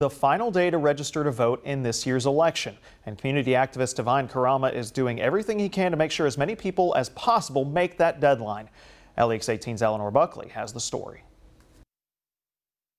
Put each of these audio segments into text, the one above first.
The final day to register to vote in this year's election, and community activist Divine Karama is doing everything he can to make sure as many people as possible make that deadline. LEX 18's Eleanor Buckley has the story.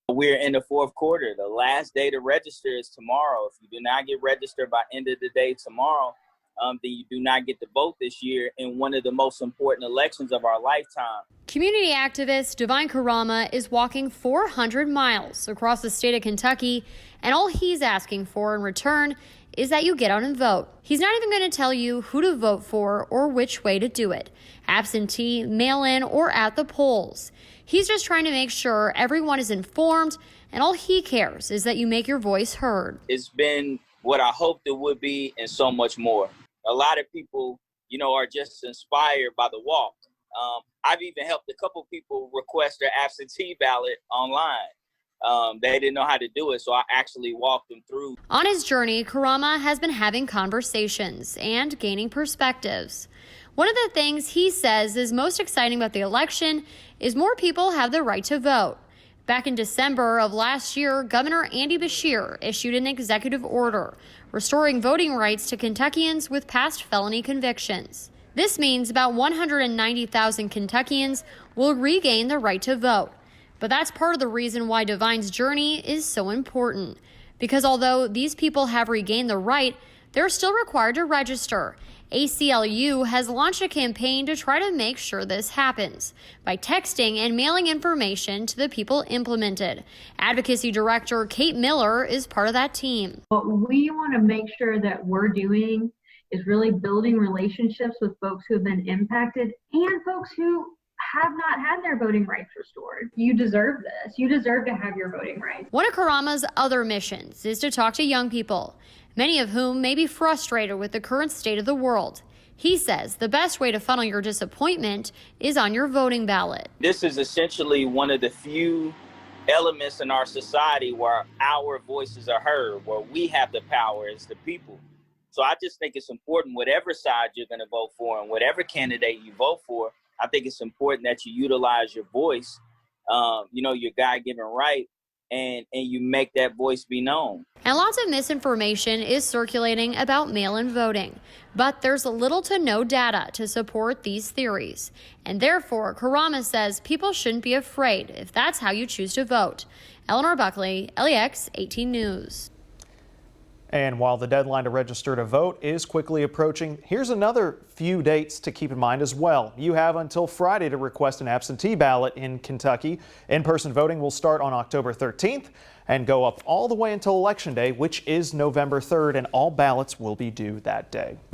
We're in the fourth quarter. The last day to register is tomorrow. If you do not get registered by end of the day tomorrow, then you do not get to vote this year in one of the most important elections of our lifetime. Community activist Divine Karama is walking 400 miles across the state of Kentucky, and all he's asking for in return is that you get out and vote. He's not even going to tell you who to vote for or which way to do it, absentee, mail-in, or at the polls. He's just trying to make sure everyone is informed, and all he cares is that you make your voice heard. It's been what I hoped it would be and so much more. A lot of people, are just inspired by the walk. I've even helped a couple people request their absentee ballot online. They didn't know how to do it, so I actually walked them through. On his journey, Karama has been having conversations and gaining perspectives. One of the things he says is most exciting about the election is more people have the right to vote. Back in December of last year, Governor Andy Beshear issued an executive order restoring voting rights to Kentuckians with past felony convictions. This means about 190,000 Kentuckians will regain the right to vote. But that's part of the reason why Divine's journey is so important. Because although these people have regained the right, they're still required to register. ACLU has launched a campaign to try to make sure this happens by texting and mailing information to the people implemented. Advocacy Director Kate Miller is part of that team. What we want to make sure that we're doing is really building relationships with folks who have been impacted and folks who have not had their voting rights restored. You deserve this. You deserve to have your voting rights. One of Karama's other missions is to talk to young people, many of whom may be frustrated with the current state of the world. He says the best way to funnel your disappointment is on your voting ballot. This is essentially one of the few elements in our society where our voices are heard, where we have the power as the people. So I just think it's important, whatever side you're going to vote for and whatever candidate you vote for, I think it's important that you utilize your voice, your God-given right, and you make that voice be known. And lots of misinformation is circulating about mail-in voting, but there's little to no data to support these theories. And therefore, Karama says people shouldn't be afraid if that's how you choose to vote. Eleanor Buckley, LEX 18 News. And while the deadline to register to vote is quickly approaching, here's another few dates to keep in mind as well. You have until Friday to request an absentee ballot in Kentucky. In-person voting will start on October 13th and go up all the way until Election Day, which is November 3rd, and all ballots will be due that day.